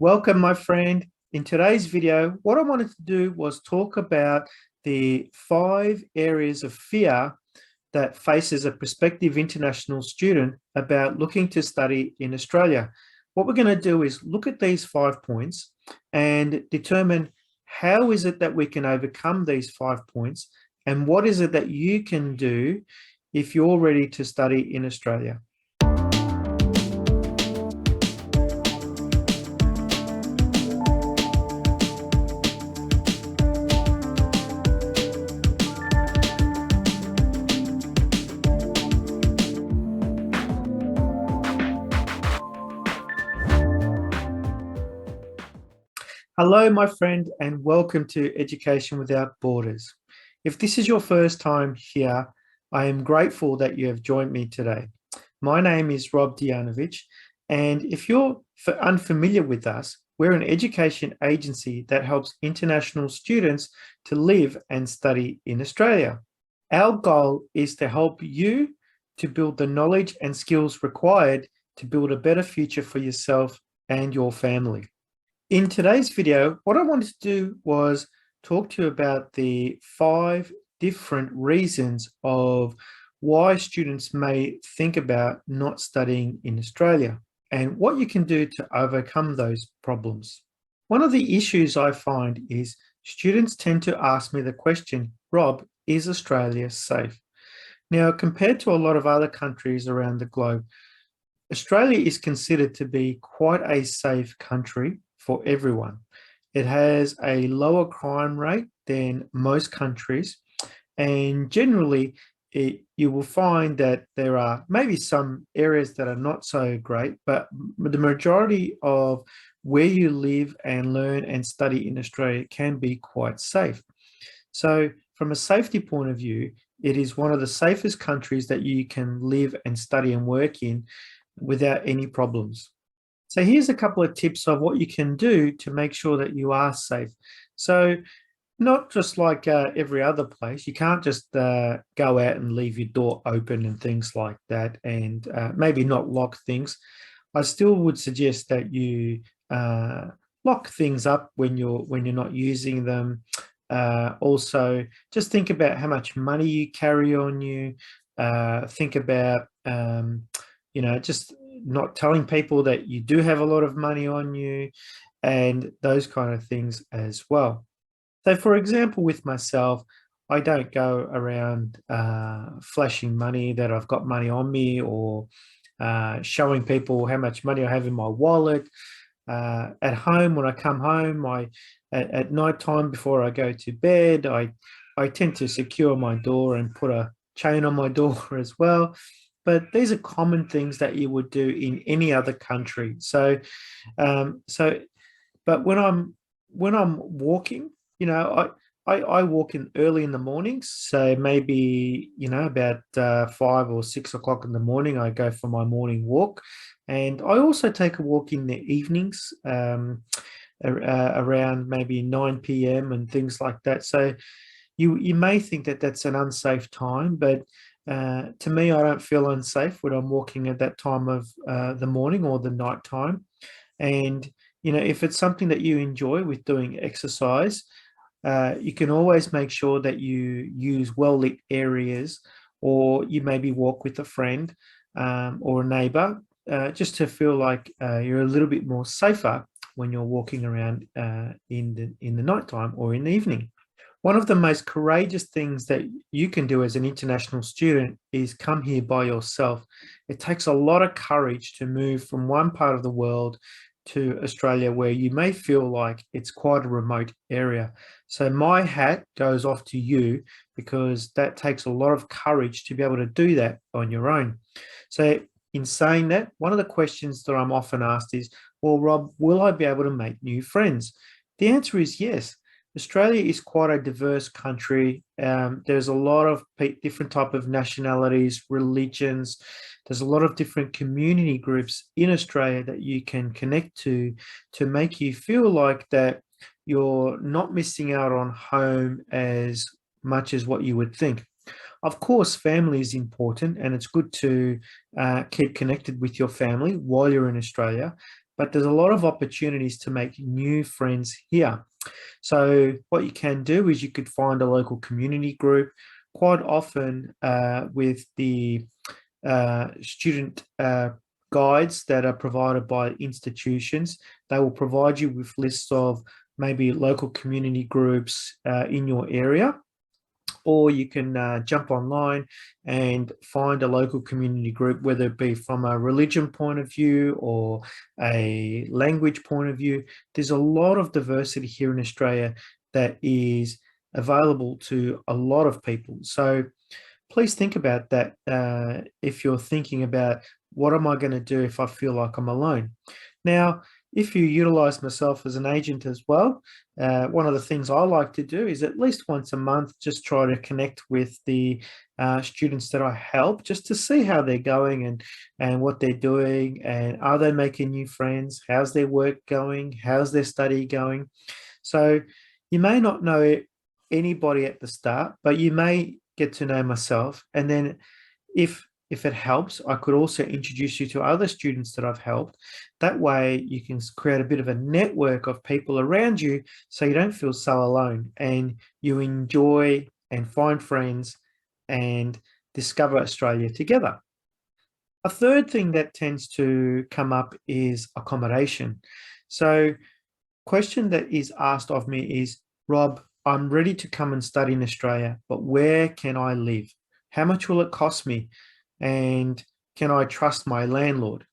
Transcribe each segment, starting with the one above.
Welcome, my friend. In today's video, what I wanted to do was talk about the 5 areas of fear that faces a prospective international student about looking to study in Australia. What we're going to do is look at these 5 points and determine how is it that we can overcome these 5 points and what is it that you can do if you're ready to study in Australia. Hello, my friend, and welcome to Education Without Borders. If this is your first time here, I am grateful that you have joined me today. My name is Rob Dianovich, and if you're unfamiliar with us, we're an education agency that helps international students to live and study in Australia. Our goal is to help you to build the knowledge and skills required to build a better future for yourself and your family. In today's video, what I wanted to do was talk to you about the 5 different reasons of why students may think about not studying in Australia and what you can do to overcome those problems. One of the issues I find is students tend to ask me the question, Rob, is Australia safe? Now, compared to a lot of other countries around the globe, Australia is considered to be quite a safe country for everyone. It has a lower crime rate than most countries, and generally you will find that there are maybe some areas that are not so great, but the majority of where you live and learn and study in Australia can be quite safe. So from a safety point of view, it is one of the safest countries that you can live and study and work in without any problems. So here's a couple of tips of what you can do to make sure that you are safe. So not just like every other place, you can't just go out and leave your door open and things like that, and maybe not lock things. I still would suggest that you lock things up when you're not using them. Also, just think about how much money you carry on you. Think about just not telling people that you do have a lot of money on you and those kind of things as well. So for example, with myself, I don't go around flashing money that I've got money on me or showing people how much money I have in my wallet. At home, when I come home, at night time before I go to bed, I tend to secure my door and put a chain on my door as well. But these are common things that you would do in any other country. But when I'm walking, I walk in early in the mornings. So maybe about 5 or 6 o'clock in the morning, I go for my morning walk, and I also take a walk in the evenings around maybe 9 p.m. and things like that. So you may think that that's an unsafe time, but to me, I don't feel unsafe when I'm walking at that time of the morning or the night time. And, if it's something that you enjoy with doing exercise, you can always make sure that you use well-lit areas, or you maybe walk with a friend or a neighbor, just to feel like you're a little bit more safer when you're walking around in the nighttime or in the evening. One of the most courageous things that you can do as an international student is come here by yourself. It takes a lot of courage to move from one part of the world to Australia where you may feel like it's quite a remote area. So my hat goes off to you, because that takes a lot of courage to be able to do that on your own. So in saying that, one of the questions that I'm often asked is, well, Rob, will I be able to make new friends? The answer is yes. Australia is quite a diverse country. There's a lot of different type of nationalities, religions. There's a lot of different community groups in Australia that you can connect to make you feel like that you're not missing out on home as much as what you would think. Of course, family is important, and it's good to keep connected with your family while you're in Australia. but there's a lot of opportunities to make new friends here. So what you can do is you could find a local community group. Quite often with the student guides that are provided by institutions, they will provide you with lists of maybe local community groups in your area, or you can jump online and find a local community group, whether it be from a religion point of view or a language point of view. There's a lot of diversity here in Australia that is available to a lot of people. So please think about that if you're thinking about what am I going to do if I feel like I'm alone. Now, if you utilize myself as an agent as well, one of the things I like to do is at least once a month, just try to connect with the students that I help, just to see how they're going and what they're doing, and are they making new friends? How's their work going? How's their study going? So you may not know anybody at the start, but you may get to know myself. And then if it helps, I could also introduce you to other students that I've helped. That way you can create a bit of a network of people around you so you don't feel so alone, and you enjoy and find friends and discover Australia together. A third thing that tends to come up is accommodation. So question that is asked of me is, Rob, I'm ready to come and study in Australia, but where can I live? How much will it cost me? And can I trust my landlord?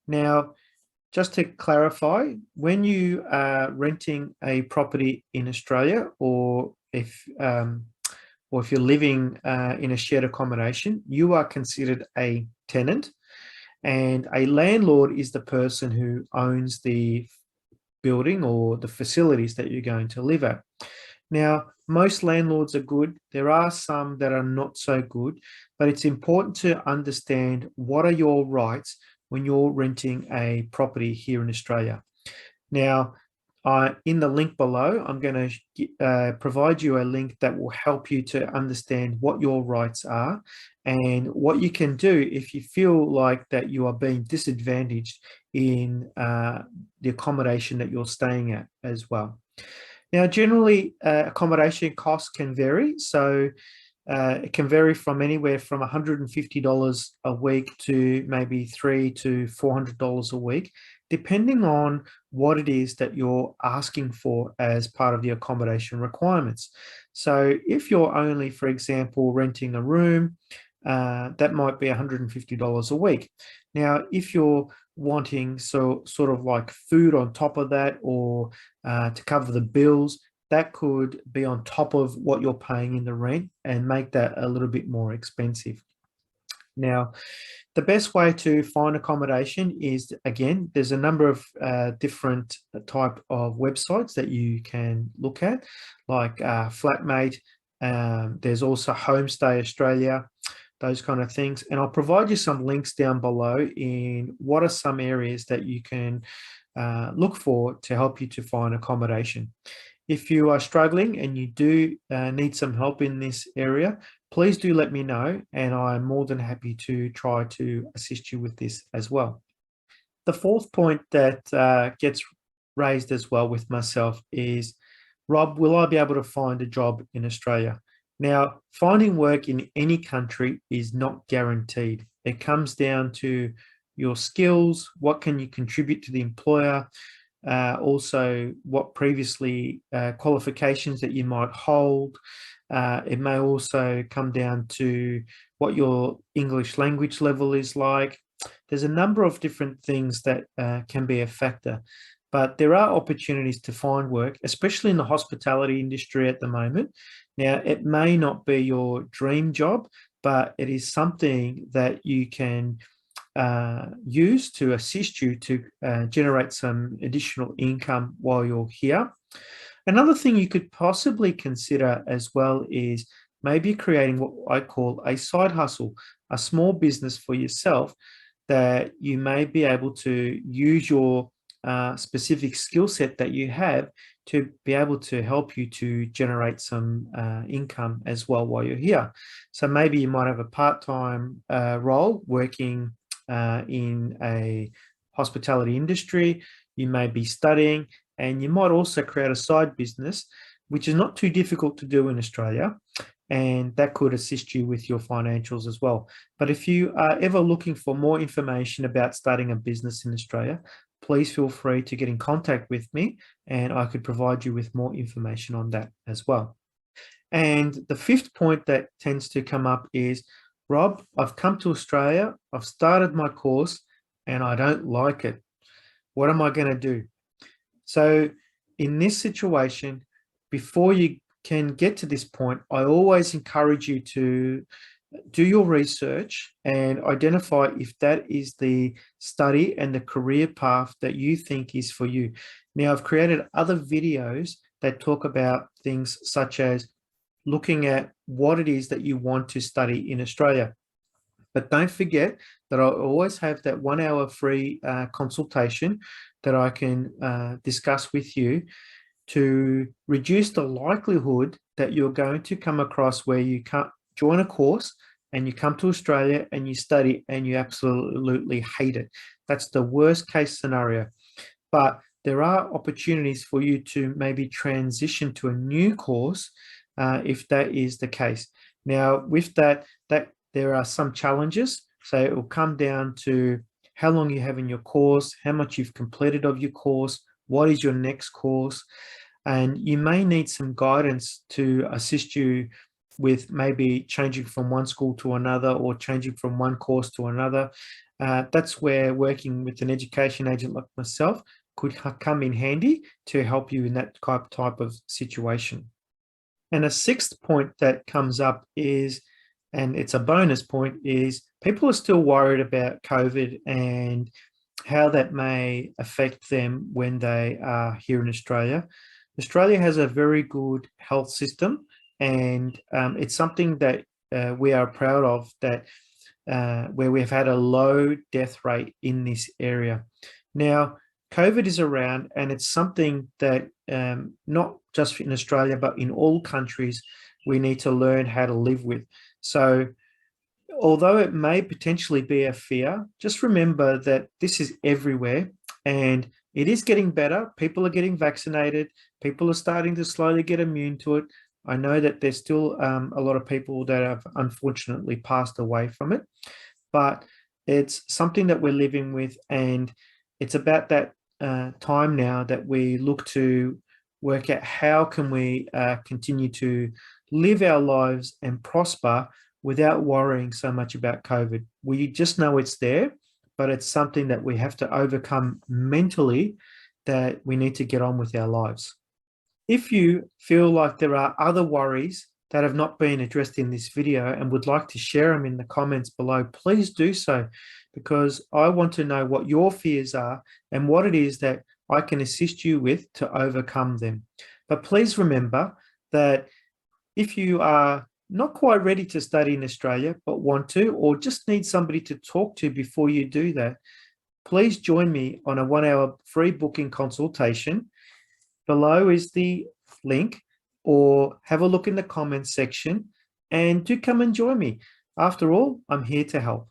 Now, just to clarify, when you are renting a property in Australia, or if you're living in a shared accommodation, you are considered a tenant, and a landlord is the person who owns the building or the facilities that you're going to live at. Now, most landlords are good. There are some that are not so good, but it's important to understand what are your rights when you're renting a property here in Australia. Now, in the link below, I'm going to provide you a link that will help you to understand what your rights are and what you can do if you feel like that you are being disadvantaged in the accommodation that you're staying at as well. Now, generally, accommodation costs can vary. So it can vary from anywhere from $150 a week to maybe $300 to $400 a week, depending on what it is that you're asking for as part of the accommodation requirements. So if you're only, for example, renting a room, that might be $150 a week. Now, if you're wanting sort of like food on top of that, or to cover the bills, that could be on top of what you're paying in the rent and make that a little bit more expensive. Now, the best way to find accommodation is, again, there's a number of different type of websites that you can look at, like Flatmate. There's also Homestay Australia, those kind of things. And I'll provide you some links down below in what are some areas that you can look for to help you to find accommodation. If you are struggling and you do need some help in this area, please do let me know, and I'm more than happy to try to assist you with this as well. The fourth point that gets raised as well with myself is, Rob, will I be able to find a job in Australia? Now, finding work in any country is not guaranteed. It comes down to your skills, what can you contribute to the employer, also what previously qualifications that you might hold. It may also come down to what your English language level is like. There's a number of different things that can be a factor, but there are opportunities to find work, especially in the hospitality industry at the moment. Now, it may not be your dream job, but it is something that you can use to assist you to generate some additional income while you're here. Another thing you could possibly consider as well is maybe creating what I call a side hustle, a small business for yourself that you may be able to use your specific skill set that you have to be able to help you to generate some income as well while you're here. So maybe you might have a part-time role working in a hospitality industry, you may be studying, and you might also create a side business, which is not too difficult to do in Australia, and that could assist you with your financials as well. But if you are ever looking for more information about starting a business in Australia, please feel free to get in contact with me and I could provide you with more information on that as well. And the fifth point that tends to come up is, Rob, I've come to Australia, I've started my course and I don't like it. What am I going to do? So in this situation, before you can get to this point, I always encourage you to do your research and identify if that is the study and the career path that you think is for you. Now, I've created other videos that talk about things such as looking at what it is that you want to study in Australia. But don't forget that I always have that 1 hour free consultation that I can discuss with you to reduce the likelihood that you're going to come across where you can't join a course and you come to Australia and you study and you absolutely hate it. That's the worst case scenario. But there are opportunities for you to maybe transition to a new course if that is the case. Now, with that there are some challenges. So it will come down to how long you have in your course, how much you've completed of your course, what is your next course, and you may need some guidance to assist you with maybe changing from one school to another or changing from one course to another. That's where working with an education agent like myself could come in handy to help you in that type of situation. And a sixth point that comes up is, and it's a bonus point, is people are still worried about COVID and how that may affect them when they are here in Australia. Australia has a very good health system, and it's something that we are proud of, that where we've had a low death rate in this area. Now, COVID is around, and it's something that not just in Australia, but in all countries, we need to learn how to live with. So although it may potentially be a fear, just remember that this is everywhere and it is getting better. People are getting vaccinated. People are starting to slowly get immune to it. I know that there's still a lot of people that have unfortunately passed away from it, but it's something that we're living with, and it's about that time now that we look to work out how can we continue to live our lives and prosper without worrying so much about COVID. We just know it's there, but it's something that we have to overcome mentally, that we need to get on with our lives. If you feel like there are other worries that have not been addressed in this video and would like to share them in the comments below, please do so, because I want to know what your fears are and what it is that I can assist you with to overcome them. But please remember that if you are not quite ready to study in Australia, but want to, or just need somebody to talk to before you do that, please join me on a 1 hour free booking consultation. Below is the link, or have a look in the comments section and do come and join me. After all, I'm here to help.